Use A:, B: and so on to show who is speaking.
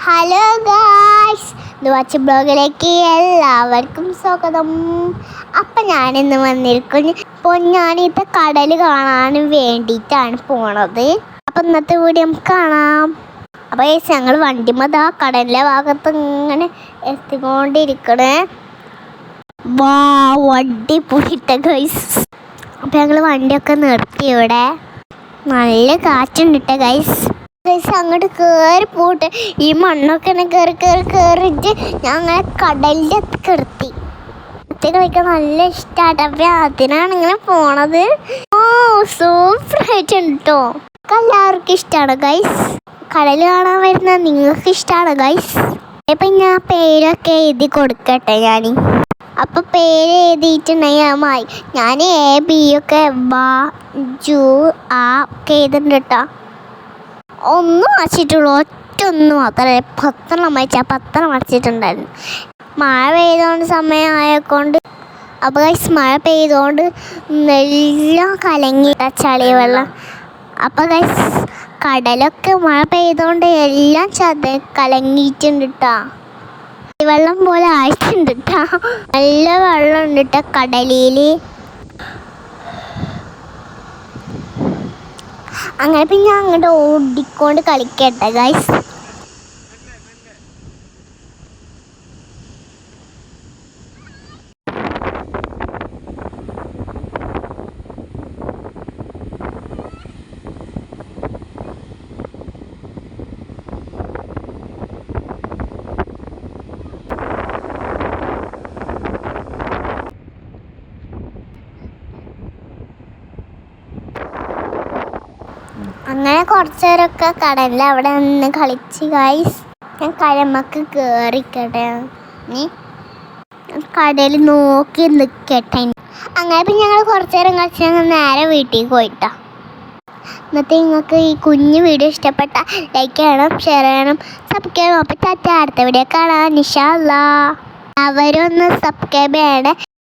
A: Hello guys, watch ബ്ലോഗിലേക്ക് എല്ലാവർക്കും സ്വാഗതം. അപ്പം ഞാനിന്ന് വന്നിരിക്കുന്നു ഞാനിത്തെ കടൽ കാണാൻ വേണ്ടിയിട്ടാണ് പോണത്. അപ്പം ഇന്നത്തെ വീഡിയോ നമുക്ക് കാണാം. അപ്പോൾ ഞങ്ങൾ വണ്ടിമത് ആ കടലിലെ ഭാഗത്ത് ഇങ്ങനെ എത്തിക്കൊണ്ടിരിക്കണേ. വണ്ടി പോയിട്ട് ഗൈസ്. അപ്പം ഞങ്ങൾ വണ്ടിയൊക്കെ നിർത്തി. ഇവിടെ നല്ല കാറ്റുണ്ട് ഗൈസ്. അങ്ങോട്ട് കയറി പോട്ടെ. ഈ മണ്ണൊക്കെ കയറിയിട്ട് ഞാൻ അങ്ങനെ കടലിൻ്റെ കിടത്തി കളിക്കാൻ നല്ല ഇഷ്ടമായിട്ട്. അപ്പം അതിനാണ് ഇങ്ങനെ പോണത്. സൂപ്പറായിട്ടുണ്ട് കേട്ടോ. എല്ലാവർക്കും ഇഷ്ടമാണ് ഗൈസ്. കടൽ കാണാൻ വരുന്ന നിങ്ങൾക്ക് ഇഷ്ടമാണ് ഗൈസ്. ഇപ്പം ഞാൻ പേരൊക്കെ എഴുതി കൊടുക്കട്ടെ. അപ്പം പേര് എഴുതിയിട്ടുണ്ടെങ്കിൽ ഞാൻ A B ഒക്കെ ജു ആ ഒക്കെ എഴുതുന്നുണ്ട് കേട്ടോ. ഒന്നും വരച്ചിട്ടുള്ളൂ, ഒറ്റൊന്നും മാത്രമേ 10 വായിച്ചാൽ 10 വരച്ചിട്ടുണ്ടായിരുന്നു. മഴ പെയ്തുകൊണ്ട് സമയമായതുകൊണ്ട് അപ്പോൾ ഗൈസ് മഴ പെയ്തുകൊണ്ട് എല്ലാം കലങ്ങി ചളി വെള്ളം. അപ്പോൾ ഗൈസ് കടലൊക്കെ മഴ പെയ്തുകൊണ്ട് എല്ലാം കലങ്ങിയിട്ടുണ്ട് കേട്ടോ. വെള്ളം പോലെ ആയിട്ടുണ്ട് കേട്ടോ. നല്ല വെള്ളം ഉണ്ട് കേട്ടോ കടലിൽ. അങ്ങനെ പിന്നെ അങ്ങോട്ട് ഓടിക്കൊണ്ട് കളിക്കട്ടെ ഗൈസ്. അങ്ങനെ കുറച്ച് നേരമൊക്കെ കടലിൽ അവിടെ നിന്ന് കളിച്ച് ഗൈസ്. ഞാൻ കഴമക്ക് കയറിക്കട്ടെ. കടൽ നോക്കി നിൽക്കട്ടെ. അങ്ങനെ പിന്നെ ഞങ്ങൾ കുറച്ച് നേരം കളിച്ച് ഞങ്ങൾ നേരെ വീട്ടിൽ പോയിട്ടാ. എന്നിട്ട് നിങ്ങൾക്ക് ഈ കുഞ്ഞു വീഡിയോ ഇഷ്ടപ്പെട്ട ലൈക്ക് ചെയ്യണം, ഷെയർ ചെയ്യണം, സബ്സ്ക്രൈബ് ചെയ്യണം. അപ്പം അടുത്ത വീഡിയോ കാണാം ഇൻഷാ അല്ലാഹ്. അവരൊന്ന് സബ്സ്ക്രൈബ് ചെയ്യണേ.